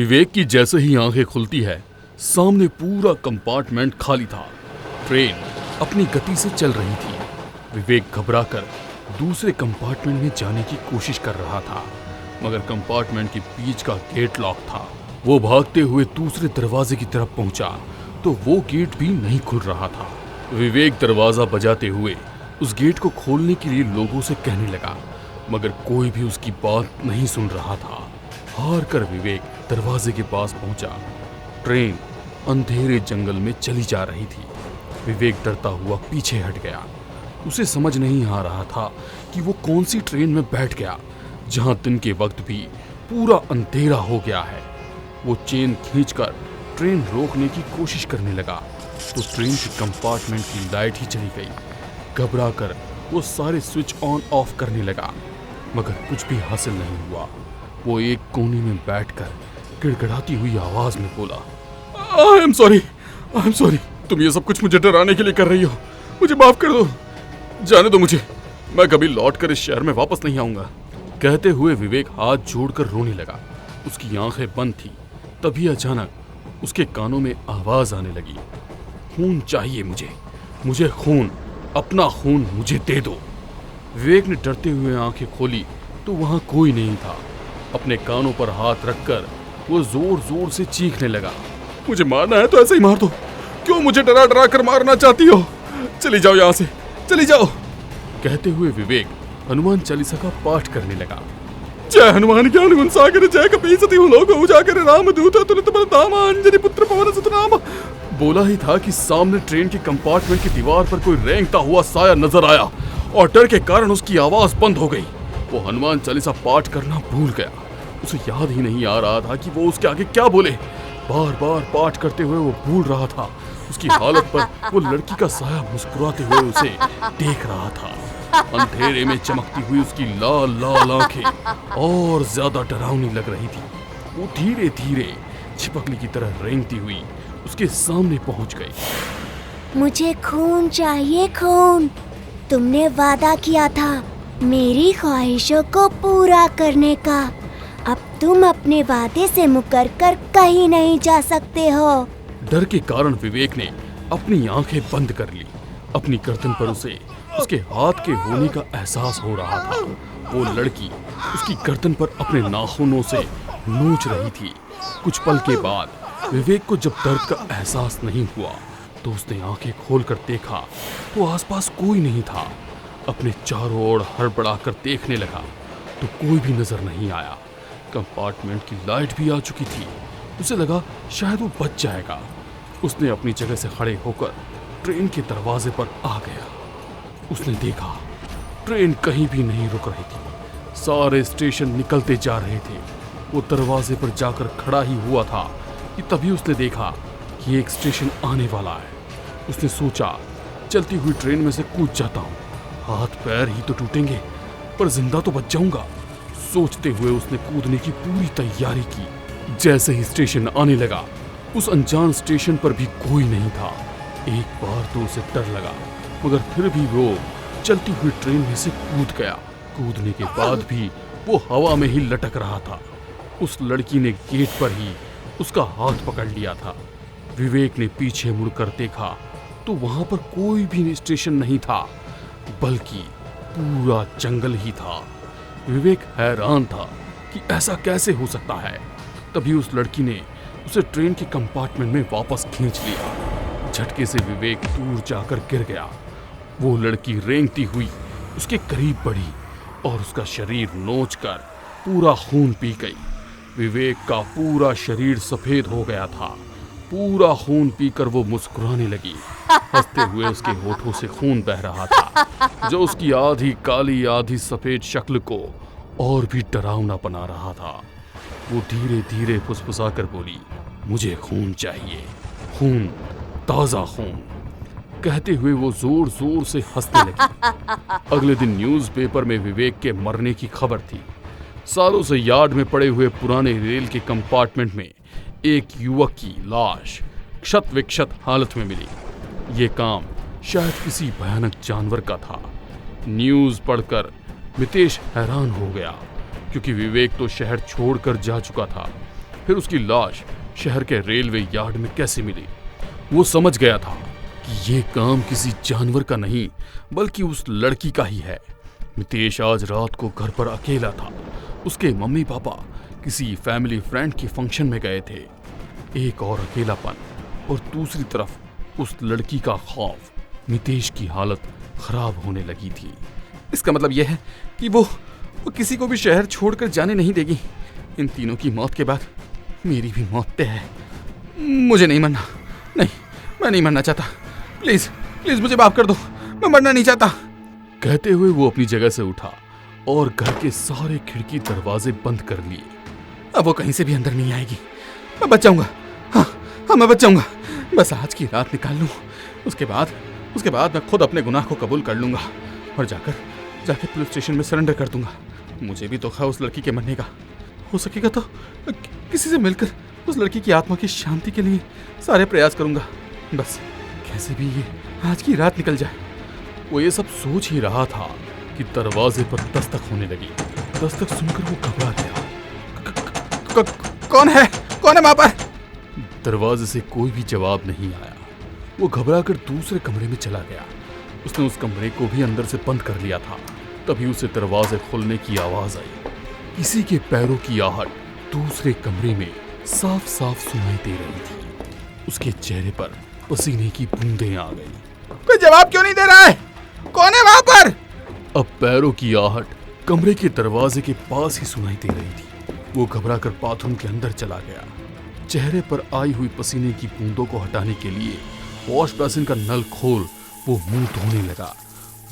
विवेक की जैसे ही आंखें खुलती है, सामने पूरा कंपार्टमेंट खाली था। ट्रेन अपनी गति से चल रही थी। विवेक घबराकर दूसरे कंपार्टमेंट में जाने की कोशिश कर रहा था, मगर कंपार्टमेंट के बीच का गेट लॉक था। वो भागते हुए दूसरे दरवाजे की तरफ पहुंचा तो वो गेट भी नहीं खुल रहा था। विवेक दरवाजा बजाते हुए उस गेट को खोलने के लिए लोगों से कहने लगा, मगर कोई भी उसकी बात नहीं सुन रहा था। हार कर विवेक दरवाजे के पास पहुंचा। ट्रेन अंधेरे जंगल में चली जा रही थी। विवेक डरता हुआ पीछे हट गया। उसे समझ नहीं आ रहा था कि वो कौन सी ट्रेन में बैठ गया, जहां दिन के वक्त भी पूरा अंधेरा हो गया है। वो चेन खींचकर ट्रेन रोकने की कोशिश करने लगा तो ट्रेन के कंपार्टमेंट की लाइट ही चली गई। घबराकर वो सारे स्विच ऑन ऑफ करने लगा, मगर कुछ भी हासिल नहीं हुआ। वो एक कोने में बैठकर गिड़गिड़ाती हुई आवाज में बोला, आई एम सॉरी, तुम ये सब कुछ मुझे डराने के लिए कर रही हो। मुझे माफ कर दो, जाने दो मुझे, मैं कभी लौट कर इस शहर में वापस नहीं आऊंगा। कहते हुए विवेक हाथ जोड़कर रोने लगा। उसकी आंखें बंद थी। तभी अचानक उसके कानों में आवाज आने लगी, खून चाहिए मुझे खून, अपना खून मुझे दे दो। विवेक ने डरते हुए आंखें खोली तो वहां कोई नहीं था। अपने कानों पर हाथ रखकर वो जोर जोर से चीखने लगा, मुझे मारना है तो ऐसे ही मार दो, क्यों मुझे डरा डरा कर मारना चाहती हो? चली जाओ यहाँ से, चली जाओ। कहते हुए विवेक हनुमान चालीसा का पाठ करने लगा। जय हनुमान ज्ञान गुण सागर, जय कपीसति लोक उजागर, रामदूत तुलित बल धाम, अंजनी पुत्र पवन सुत नाम। बोला ही था कि सामने ट्रेन के कंपार्टमेंट की दीवार पर कोई रेंगता हुआ साया नजर आया और डर के कारण उसकी आवाज बंद हो गई। वो हनुमान चालीसा पाठ करना भूल गया। उसे याद ही नहीं आ रहा था कि वो उसके आगे क्या बोले। बार बार पाठ करते हुए वो भूल रहा था। उसकी हालत पर वो लड़की का साया मुस्कुराते हुए उसे देख रहा था। अंधेरे में चमकती हुई उसकी लाल लाल आंखें और ज्यादा डरावनी लग रही थी। वो धीरे धीरे छिपकली की तरह रेंगती हुई उसके सामने पहुंच गई। मुझे खून चाहिए, खून। तुमने वादा किया था मेरी ख्वाहिशों को पूरा करने का। अब तुम अपने वादे से मुकर कर कहीं नहीं जा सकते हो। डर के कारण विवेक ने अपनी आंखें बंद कर ली। अपनी गर्दन पर उसे उसके हाथ के होने का एहसास हो रहा था। वो लड़की उसकी गर्दन पर अपने नाखूनों से नोच रही थी। कुछ पल के बाद विवेक को जब दर्द का एहसास नहीं हुआ तो उसने आंखें खोलकर देखा तो आसपास कोई नहीं था। अपने चारों ओर हड़बड़ाकर देखने लगा तो कोई भी नजर नहीं आया। कंपार्टमेंट की लाइट भी आ चुकी थी। उसे लगा शायद वो बच जाएगा। उसने अपनी जगह से खड़े होकर ट्रेन के दरवाजे पर आ गया। उसने देखा ट्रेन कहीं भी नहीं रुक रही थी। सारे स्टेशन निकलते जा रहे थे। वो दरवाजे पर जाकर खड़ा ही हुआ था कि तभी उसने देखा कि एक स्टेशन आने वाला है। उसने सोचा, चलती हुई ट्रेन में से कूद जाता हूँ, हाथ पैर ही तो टूटेंगे पर जिंदा तो बच जाऊंगा। सोचते हुए उसने कूदने की पूरी तैयारी की। जैसे ही स्टेशन आने लगा, उस अनजान स्टेशन पर भी कोई नहीं था। एक बार तो उसे डर लगा, मगर फिर भी वो चलती हुई ट्रेन में से कूद गया। कूदने के बाद भी वो हवा में ही लटक रहा था। उस लड़की ने गेट पर ही उसका हाथ पकड़ लिया था। विवेक ने पीछे मुड़कर देखा तो वहां पर कोई भी स्टेशन नहीं था, बल्कि पूरा जंगल ही था। विवेक हैरान था कि ऐसा कैसे हो सकता है। तभी उस लड़की ने उसे ट्रेन के कंपार्टमेंट में वापस खींच लिया। झटके से विवेक दूर जाकर गिर गया। वो लड़की रेंगती हुई उसके करीब बढ़ी और उसका शरीर नोचकर पूरा खून पी गई। विवेक का पूरा शरीर सफेद हो गया था। पूरा खून पीकर वो मुस्कुराने लगी। हंसते हुए उसके होठों से खून बह रहा था, जो उसकी आधी काली आधी सफेद शक्ल को और भी डरावना बना रहा था। वो धीरे धीरे फुसफुसाकर बोली, मुझे खून चाहिए, खून, ताजा खून। कहते हुए वो जोर जोर से हंसने लगी। अगले दिन न्यूज़पेपर में विवेक के मरने की खबर थी। सालों से यार्ड में पड़े हुए पुराने रेल के कंपार्टमेंट में एक युवक की लाश क्षत विक्षत हालत में मिली। ये काम शायद किसी भयानक जानवर का था। न्यूज़ पढ़कर मितेश हैरान हो गया, क्योंकि विवेक तो शहर छोड़कर जा चुका था। फिर उसकी लाश शहर के रेलवे यार्ड में कैसे मिली। वो समझ गया था कि ये काम किसी जानवर का नहीं बल्कि उस लड़की का ही है। मितेश आज रात को घर पर अकेला था। उसके मम्मी पापा किसी फैमिली फ्रेंड के फंक्शन में गए थे। एक और अकेलापन और दूसरी तरफ उस लड़की का खौफ। मितेश की हालत खराब होने लगी थी। इसका मतलब यह है कि वो किसी को भी शहर छोड़कर जाने नहीं देगी। इन तीनों की मौत के बाद मेरी भी मौत तय है। मुझे नहीं मरना, नहीं, मैं नहीं मरना चाहता। प्लीज प्लीज मुझे माफ कर दो, मैं मरना नहीं चाहता। कहते हुए वो अपनी जगह से उठा और घर के सारे खिड़की दरवाजे बंद कर लिए। अब वो कहीं से भी अंदर नहीं आएगी। मैं बच जाऊंगा। हाँ, मैं बच जाऊंगा। बस आज की रात निकाल लूं। उसके बाद मैं खुद अपने गुनाह को कबूल कर लूंगा और जाकर पुलिस स्टेशन में सरेंडर कर दूंगा। मुझे भी तो है उस लड़की के मरने का। हो सकेगा तो किसी से मिलकर उस लड़की की आत्मा की शांति के लिए सारे प्रयास करूंगा। बस कैसे भी ये आज की रात निकल जाए। वो ये सब सोच ही रहा था कि दरवाजे पर दस्तक होने लगी। दस्तक सुनकर वो घबरा गया। कौन है वहां पर? दरवाजे से कोई भी जवाब नहीं आया। वो घबरा कर दूसरे कमरे में चला गया। उसने उस कमरे को भी अंदर से बंद कर लिया था। तभी उसे दरवाजे खोलने की आवाज आई। किसी के पैरों की आहट दूसरे कमरे में साफ साफ सुनाई दे रही थी। उसके चेहरे पर पसीने की बूंदें आ गई। कोई जवाब क्यों नहीं दे रहा है? कौन है वहां पर? अब पैरों की आहट कमरे के दरवाजे के पास ही सुनाई दे रही थी। वो घबरा कर बाथरूम के अंदर चला गया। चेहरे पर आई हुई पसीने की बूंदों को हटाने के लिए वॉश बेसिन का नल खोल वो मुंह धोने लगा।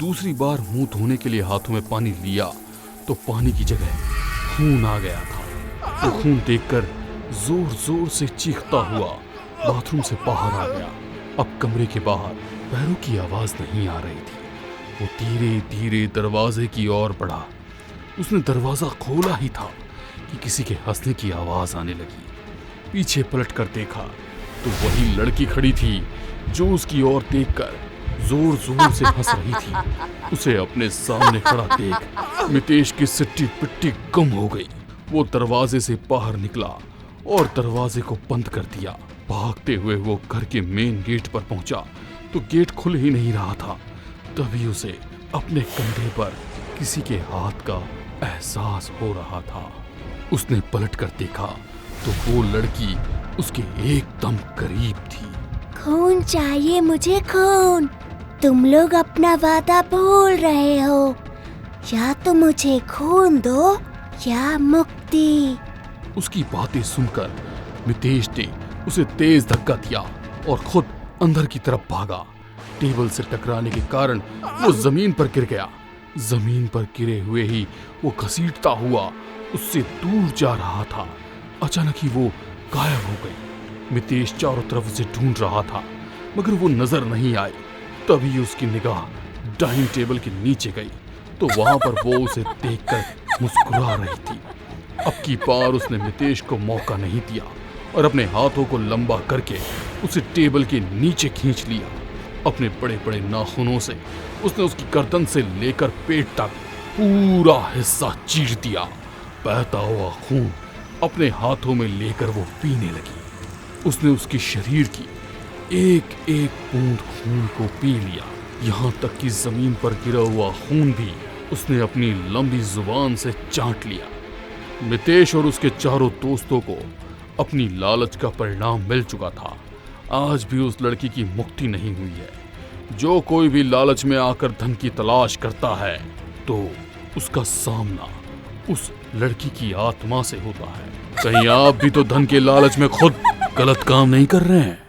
दूसरी बार मुंह धोने के लिए हाथों में पानी लिया तो पानी की जगह खून आ गया था। वो खून देखकर जोर जोर से चीखता हुआ बाथरूम से बाहर आ गया। अब कमरे के बाहर पैरों की आवाज नहीं आ रही थी। वो धीरे धीरे दरवाजे की ओर बढ़ा। उसने दरवाजा खोला ही था कि किसी के हंसने की आवाज आने लगी। पीछे पलट कर देखा तो वही लड़की खड़ी थी जो उसकी ओर देखकर जोर जोर से हंस रही थी। उसे अपने सामने खड़ा देख मितेश की सिट्टी पिट्टी गुम हो गई। वो दरवाजे से बाहर निकला और दरवाजे को बंद कर दिया। भागते हुए वो घर के मेन गेट पर पहुंचा तो गेट खुल ही नहीं रहा था। तभी उसे अपने कंधे पर किसी के हाथ का एहसास हो रहा था। उसने पलट कर देखा तो वो लड़की उसके एकदम करीब थी। खून चाहिए मुझे, खून। तुम लोग अपना वादा भूल रहे हो। या तो मुझे खून दो या मुक्ति। उसकी बातें सुनकर मितेश ने उसे तेज धक्का दिया और खुद अंदर की तरफ भागा। टेबल से टकराने के कारण वो जमीन पर गिर गया। जमीन पर गिरे हुए ही वो घसीटता हुआ उससे दूर जा रहा था। अचानक ही वो गायब हो गई। मितेश चारों तरफ उसे ढूंढ रहा था मगर वो नजर नहीं आई। तभी उसकी निगाह डाइनिंग टेबल के नीचे गई तो वहां पर वो उसे देखकर मुस्कुरा रही थी। अब की बार उसने मितेश को मौका नहीं दिया और अपने हाथों को लंबा करके उसे टेबल के नीचे खींच लिया। अपने बड़े बड़े नाखूनों से उसने उसकी गर्दन से लेकर पेट तक पूरा हिस्सा चीर दिया। बहता हुआ खून अपने हाथों में लेकर वो पीने लगी। उसने उसके शरीर की एक एक बूंद खून को पी लिया। यहाँ तक कि जमीन पर गिरा हुआ खून भी उसने अपनी लंबी जुबान से चाट लिया। मितेश और उसके चारों दोस्तों को अपनी लालच का परिणाम मिल चुका था। आज भी उस लड़की की मुक्ति नहीं हुई है। जो कोई भी लालच में आकर धन की तलाश करता है तो उसका सामना उस लड़की की आत्मा से होता है। कहीं आप भी तो धन के लालच में खुद गलत काम नहीं कर रहे हैं?